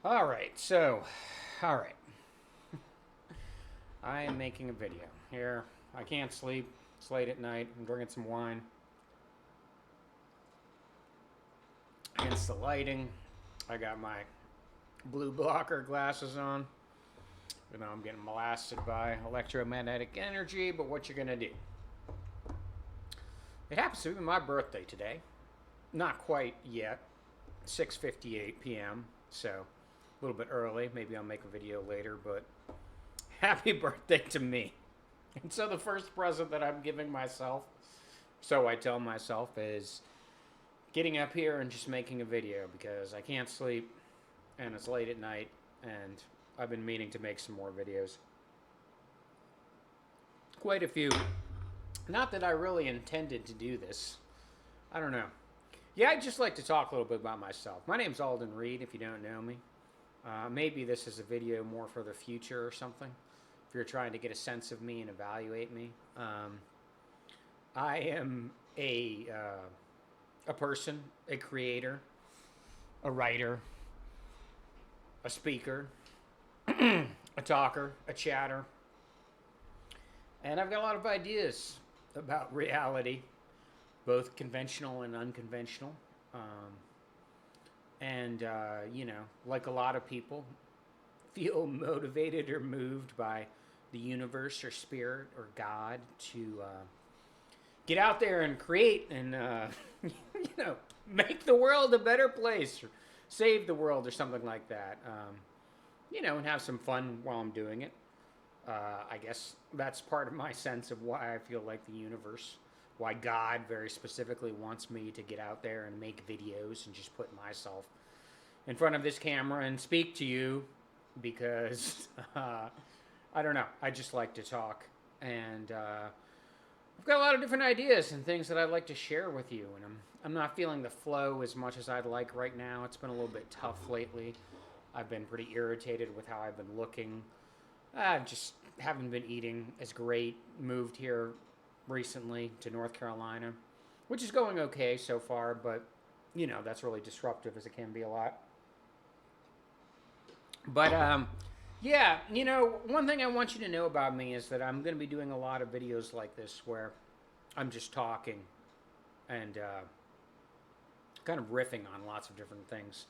All right, so, all right. I am making a video here. I can't sleep. It's late at night. I'm drinking some wine. Against the lighting, I got my blue blocker glasses on. You know, I'm getting blasted by electromagnetic energy, but what you gonna do? It happens to be my birthday today. Not quite yet. 6:58 p.m. So a little bit early. Maybe I'll make a video later, but happy birthday to me. And so the first present that I'm giving myself, so I tell myself, is getting up here and just making a video because I can't sleep and it's late at night and I've been meaning to make some more videos. Quite a few. Not that I really intended to do this. I don't know. Yeah, I'd just like to talk a little bit about myself. My name's Alden Reed, if you don't know me. Maybe this is a video more for the future or something, if you're trying to get a sense of me and evaluate me. I am a person, a creator, a writer, a speaker, a talker, a chatter, and I've got a lot of ideas about reality, both conventional and unconventional. Um, and like a lot of people, feel motivated or moved by the universe or spirit or God to get out there and create and make the world a better place or save the world or something like that. And have some fun while I'm doing it. I guess that's part of my sense of why I feel like the universe, why God very specifically wants me to get out there and make videos and just put myself in front of this camera and speak to you because I don't know. I just like to talk. And I've got a lot of different ideas and things that I'd like to share with you. And I'm not feeling the flow as much as I'd like right now. It's been a little bit tough lately. I've been pretty irritated with how I've been looking. I just haven't been eating as great. Moved here recently to North Carolina, which is going okay so far, but that's really disruptive as it can be a lot. But yeah, one thing I want you to know about me is that I'm going to be doing a lot of videos like this where I'm just talking and kind of riffing on lots of different things.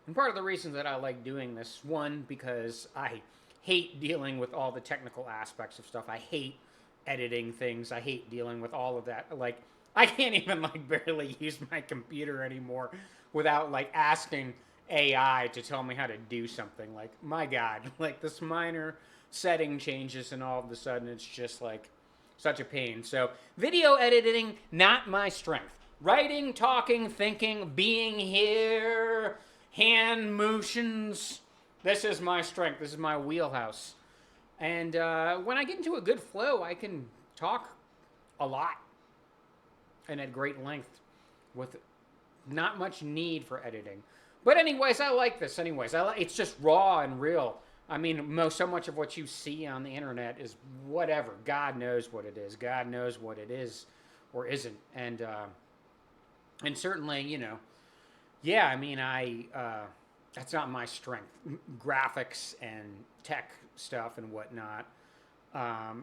And part of the reason that I like doing this, one, because I hate dealing with all the technical aspects of stuff. I hate editing things. I hate dealing with all of that. Like, I can't even barely use my computer anymore without asking AI to tell me how to do something. Like, my God, this minor setting changes and all of a sudden it's just such a pain. So, video editing, not my strength. Writing, talking, thinking, being here, hand motions. This is my strength. This is my wheelhouse. And when I get into a good flow, I can talk a lot and at great length with not much need for editing. But anyways, I like this. Anyways, it's just raw and real. I mean, so much of what you see on the internet is whatever. God knows what it is. God knows what it is or isn't. And certainly, yeah. I mean, that's not my strength. Graphics and tech stuff and whatnot.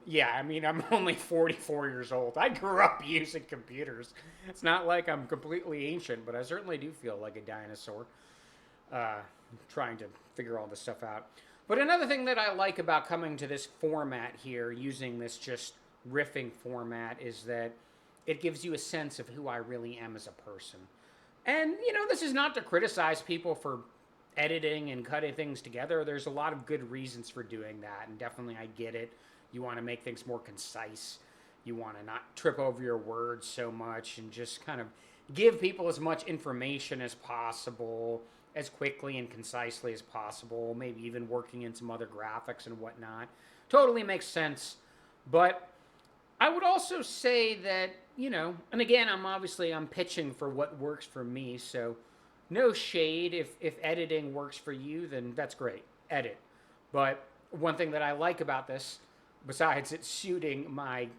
Yeah, I mean, I'm only 44 years old. I grew up using computers. It's not like I'm completely ancient, but I certainly do feel like a dinosaur uh, trying to figure all this stuff out. But another thing that I like about coming to this format here, using this just riffing format, is that it gives you a sense of who I really am as a person. And, this is not to criticize people for editing and cutting things together. There's a lot of good reasons for doing that, and definitely I get it. You want to make things more concise. You want to not trip over your words so much and just kind of give people as much information as possible, as quickly and concisely as possible, maybe even working in some other graphics and whatnot. Totally makes sense. But I would also say that, and again, I'm pitching for what works for me, so no shade. If editing works for you, then that's great. Edit. But one thing that I like about this, besides it suiting my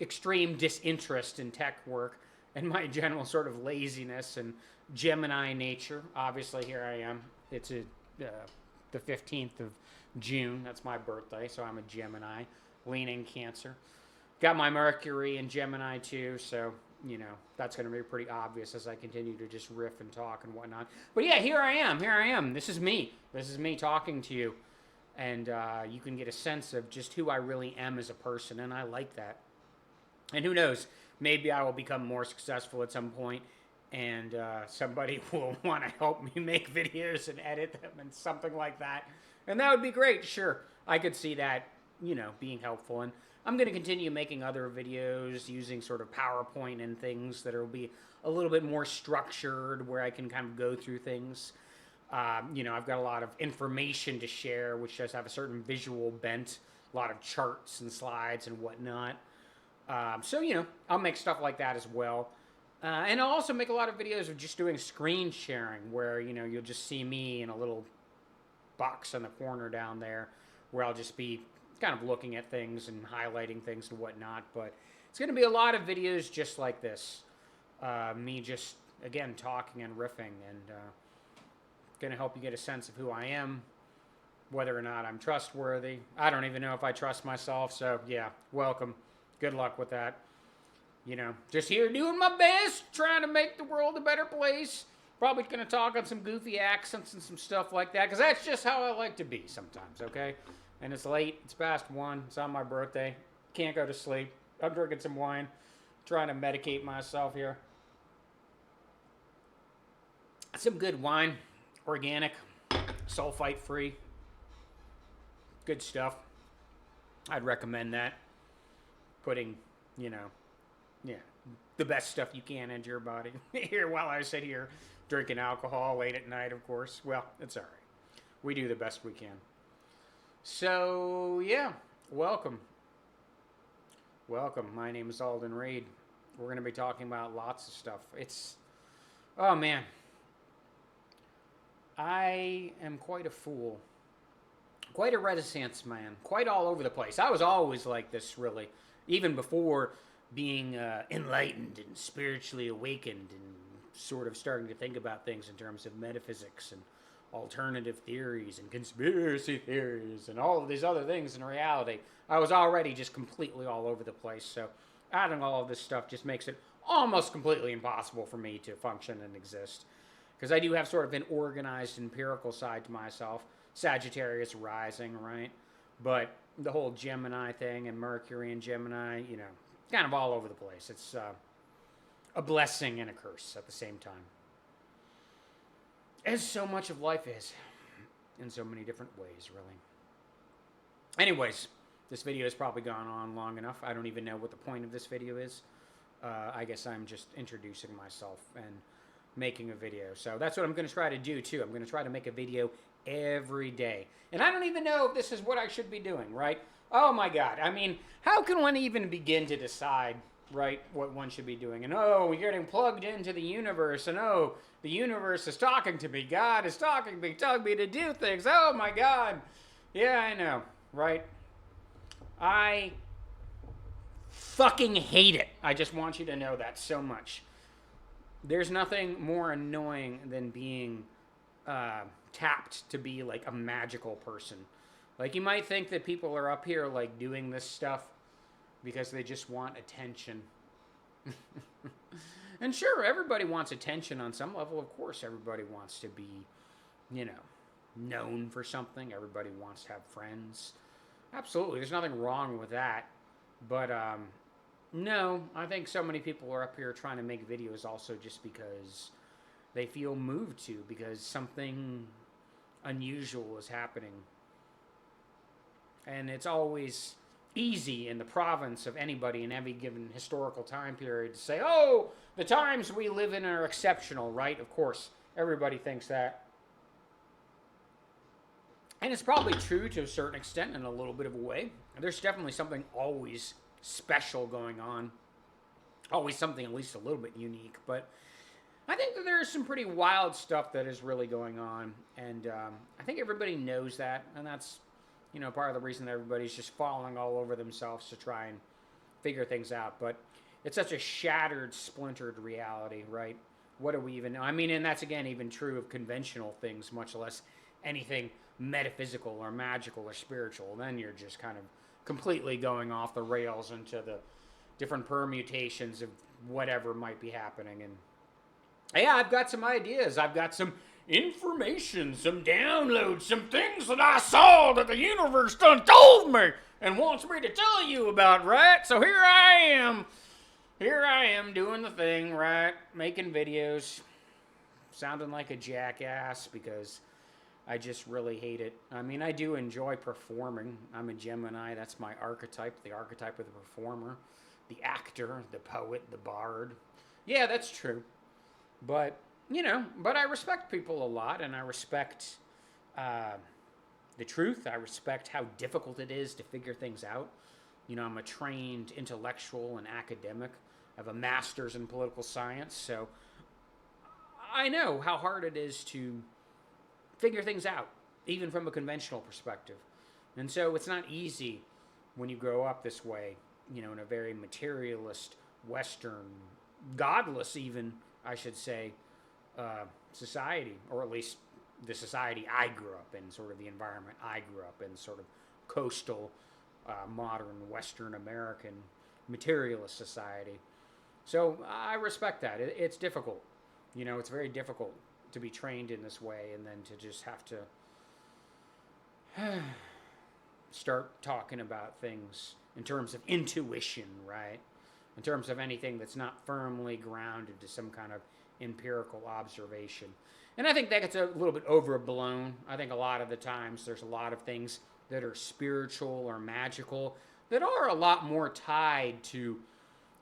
extreme disinterest in tech work and my general sort of laziness and Gemini nature, obviously here I am. It's a the 15th of June. That's my birthday, so I'm a Gemini, leaning Cancer. Got my Mercury in Gemini too, so you know that's going to be pretty obvious as I continue to just riff and talk and whatnot. But yeah, here I am. Here I am. This is me. This is me talking to you, and you can get a sense of just who I really am as a person, and I like that. And who knows? Maybe I will become more successful at some point, and somebody will want to help me make videos and edit them and something like that. And that would be great. Sure, I could see that, you know, being helpful. And I'm going to continue making other videos using sort of PowerPoint and things that will be a little bit more structured, where I can kind of go through things. You know, I've got a lot of information to share, which does have a certain visual bent, a lot of charts and slides and whatnot. So, you know, I'll make stuff like that as well. And I'll also make a lot of videos of just doing screen sharing, where, you know, you'll just see me in a little box in the corner down there, where I'll just be kind of looking at things and highlighting things and whatnot. But it's going to be a lot of videos just like this. Me just, again, talking and riffing, and going to help you get a sense of who I am, whether or not I'm trustworthy. I don't even know if I trust myself, so yeah, welcome. Good luck with that. You know, just here doing my best, trying to make the world a better place. Probably going to talk on some goofy accents and some stuff like that, because that's just how I like to be sometimes, okay? And it's late. It's past 1. It's on my birthday. Can't go to sleep. I'm drinking some wine, trying to medicate myself here. Some good wine, organic, sulfite-free. Good stuff. I'd recommend that. Putting, you know, yeah, the best stuff you can into your body. Here, while I sit here drinking alcohol late at night, of course. Well, it's all right. We do the best we can. So, yeah, welcome. Welcome. My name is Alden Reed. We're going to be talking about lots of stuff. Oh, man. I am quite a fool. Quite a reticence man. Quite all over the place. I was always like this, really. Even before being enlightened and spiritually awakened and sort of starting to think about things in terms of metaphysics and alternative theories and conspiracy theories and all of these other things in reality, I was already just completely all over the place. So adding all of this stuff just makes it almost completely impossible for me to function and exist. Because I do have sort of an organized empirical side to myself. Sagittarius rising, right? But the whole Gemini thing and Mercury and Gemini, you know, kind of all over the place. It's a blessing and a curse at the same time. As so much of life is, in so many different ways, really. Anyways, this video has probably gone on long enough. I don't even know what the point of this video is. I guess I'm just introducing myself and making a video. So that's what I'm going to try to do, too. I'm going to try to make a video every day. And I don't even know if this is what I should be doing, right? Oh, my God. I mean, how can one even begin to decide, right, what one should be doing? And, oh, we're getting plugged into the universe. And, oh, the universe is talking to me. God is talking to me, telling me to do things. Oh, my God. Yeah, I know, right? I fucking hate it. I just want you to know that so much. There's nothing more annoying than being tapped to be like a magical person. Like, you might think that people are up here like doing this stuff because they just want attention. And sure, everybody wants attention on some level. Of course, everybody wants to be, you know, known for something. Everybody wants to have friends. Absolutely, there's nothing wrong with that. But no, I think so many people are up here trying to make videos also just because they feel moved to, because something unusual is happening. And it's always easy in the province of anybody in any given historical time period to say, oh, the times we live in are exceptional, right? Of course, everybody thinks that. And it's probably true to a certain extent in a little bit of a way. There's definitely something always special going on. Always something at least a little bit unique. But I think that there's some pretty wild stuff that is really going on. And I think everybody knows that. And that's, you know, part of the reason that everybody's just falling all over themselves to try and figure things out. But it's such a shattered, splintered reality, right? What do we even know? I mean, and that's, again, even true of conventional things, much less anything metaphysical or magical or spiritual, then you're just kind of completely going off the rails into the different permutations of whatever might be happening. And yeah, I've got some ideas. I've got some information, some downloads, some things that I saw that the universe done told me and wants me to tell you about, right? So here I am. Here I am doing the thing, right? Making videos. Sounding like a jackass because I just really hate it. I mean, I do enjoy performing. I'm a Gemini. That's my archetype, the archetype of the performer, the actor, the poet, the bard. Yeah, that's true. But, but I respect people a lot, and I respect the truth. I respect how difficult it is to figure things out. I'm a trained intellectual and academic. I have a master's in political science, so I know how hard it is to figure things out, even from a conventional perspective. And so it's not easy when you grow up this way, in a very materialist, Western, godless even, I should say, society, or at least the society I grew up in, sort of the environment I grew up in, sort of coastal, modern, Western American materialist society. So I respect that. It's difficult. It's very difficult to be trained in this way and then to just have to start talking about things in terms of intuition, right? In terms of anything that's not firmly grounded to some kind of empirical observation. And I think that gets a little bit overblown. I think a lot of the times there's a lot of things that are spiritual or magical that are a lot more tied to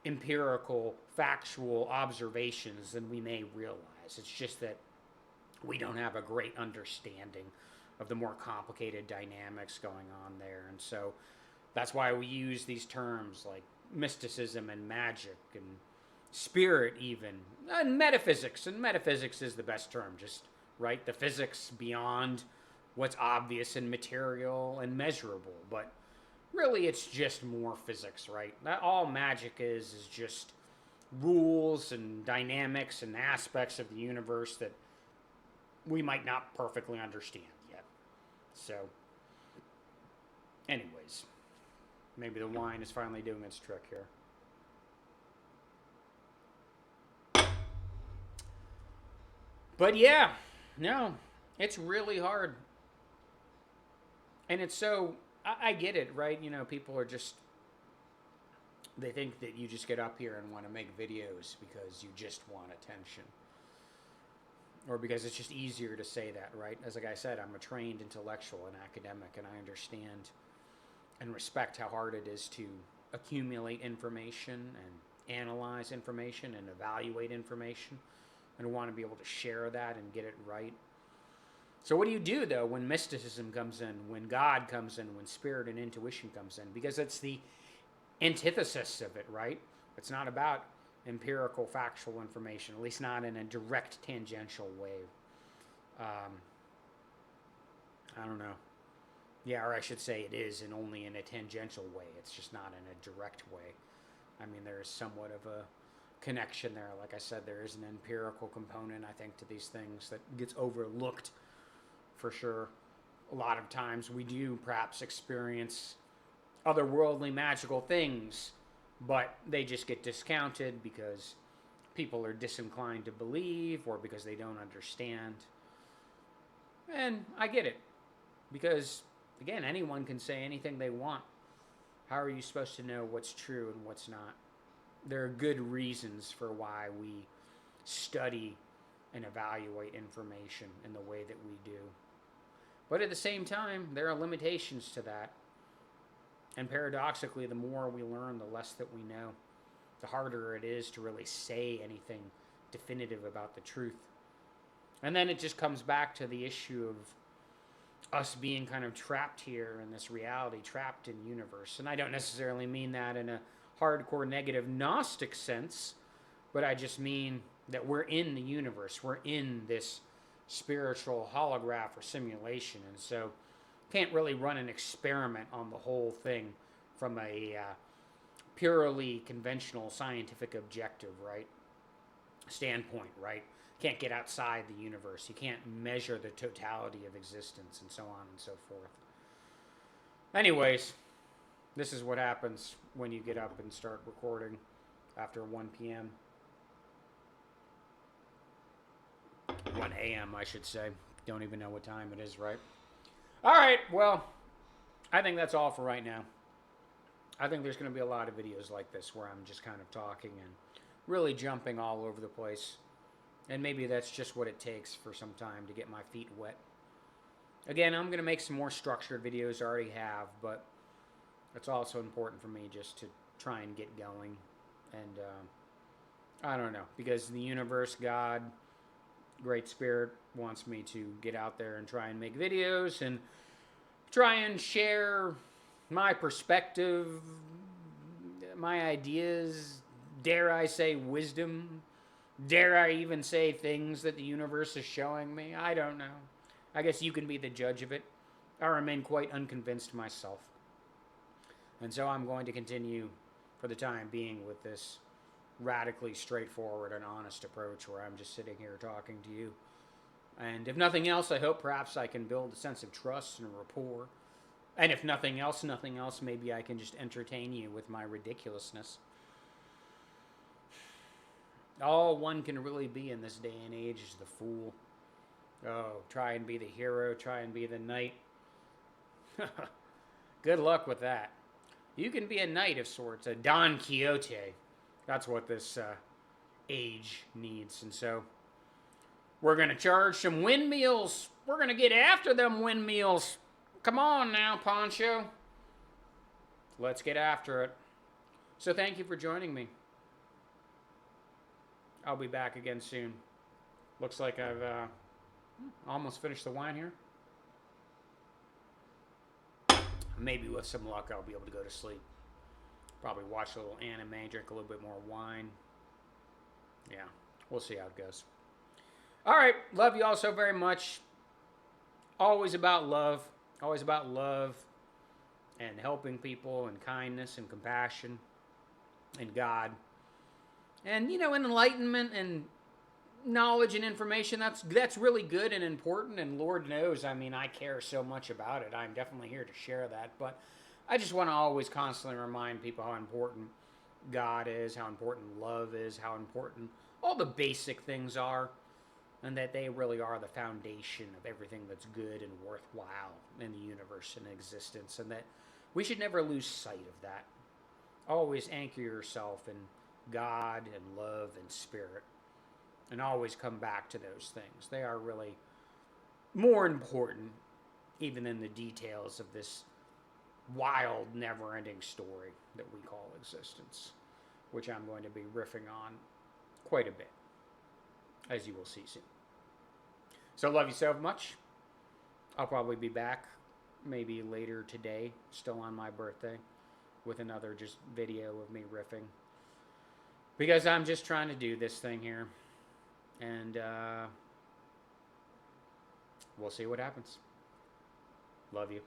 empirical, factual observations than we may realize. It's just that we don't have a great understanding of the more complicated dynamics going on there. And so that's why we use these terms like mysticism and magic and spirit even, and metaphysics. And metaphysics is the best term, just, right? The physics beyond what's obvious and material and measurable. But really it's just more physics, right? All magic is just rules and dynamics and aspects of the universe that we might not perfectly understand yet. So, anyways, maybe the wine is finally doing its trick here. But yeah, no, it's really hard. And it's so, I get it, right? People are just, they think that you just get up here and want to make videos because you just want attention. Or because it's just easier to say that, right? As like I said, I'm a trained intellectual and academic, and I understand and respect how hard it is to accumulate information and analyze information and evaluate information, and want to be able to share that and get it right. So what do you do, though, when mysticism comes in, when God comes in, when spirit and intuition comes in? Because it's the antithesis of it, right? It's not about empirical, factual information, at least not in a direct, tangential way. I don't know. Yeah, or I should say it is, and only in a tangential way. It's just not in a direct way. I mean, there is somewhat of a connection there. Like I said, there is an empirical component, I think, to these things that gets overlooked for sure. A lot of times we do perhaps experience otherworldly magical things, but they just get discounted because people are disinclined to believe or because they don't understand. And I get it, because again, anyone can say anything they want. How are you supposed to know what's true and what's not? There are good reasons for why we study and evaluate information in the way that we do. But at the same time, there are limitations to that. And paradoxically, the more we learn, the less that we know. The harder it is to really say anything definitive about the truth. And then it just comes back to the issue of us being kind of trapped here in this reality, trapped in universe. And I don't necessarily mean that in a hardcore negative Gnostic sense, but I just mean that we're in the universe. We're in this spiritual holograph or simulation. And so can't really run an experiment on the whole thing from a purely conventional scientific objective, right, standpoint, right? can't get outside the universe. You can't measure the totality of existence and so on and so forth. Anyways, this is what happens when you get up and start recording after 1 p.m. 1 a.m. I should say. Don't even know what time it is, right? All right, well, I think that's all for right now. I think there's going to be a lot of videos like this where I'm just kind of talking and really jumping all over the place. And maybe that's just what it takes for some time to get my feet wet. Again, I'm going to make some more structured videos. I already have, but it's also important for me just to try and get going. And I don't know, because the universe, God, Great Spirit wants me to get out there and try and make videos and try and share my perspective, my ideas, dare I say wisdom, dare I even say things that the universe is showing me. I don't know. I guess you can be the judge of it. I remain quite unconvinced myself. And so I'm going to continue for the time being with this radically straightforward and honest approach where I'm just sitting here talking to you. And if nothing else, I hope perhaps I can build a sense of trust and rapport. And if nothing else, maybe I can just entertain you with my ridiculousness. All one can really be in this day and age is the fool. Oh, try and be the hero, try and be the knight. Good luck with that. You can be a knight of sorts, a Don Quixote. That's what this age needs. And so we're going to charge some windmills. We're going to get after them windmills. Come on now, Poncho. Let's get after it. So thank you for joining me. I'll be back again soon. Looks like I've almost finished the wine here. Maybe with some luck, I'll be able to go to sleep. Probably watch a little anime, drink a little bit more wine. Yeah, we'll see how it goes. All right, love you all so very much. Always about love. Always about love and helping people and kindness and compassion and God. And, you know, enlightenment and knowledge and information, that's really good and important. And Lord knows, I mean, I care so much about it. I'm definitely here to share that. But I just want to always constantly remind people how important God is, how important love is, how important all the basic things are, and that they really are the foundation of everything that's good and worthwhile in the universe and existence, and that we should never lose sight of that. Always anchor yourself in God and love and spirit, and always come back to those things. They are really more important even than the details of this wild, never-ending story that we call existence, which I'm going to be riffing on quite a bit, as you will see soon. So love you so much. I'll probably be back maybe later today, still on my birthday, with another just video of me riffing. Because I'm just trying to do this thing here. And we'll see what happens. Love you.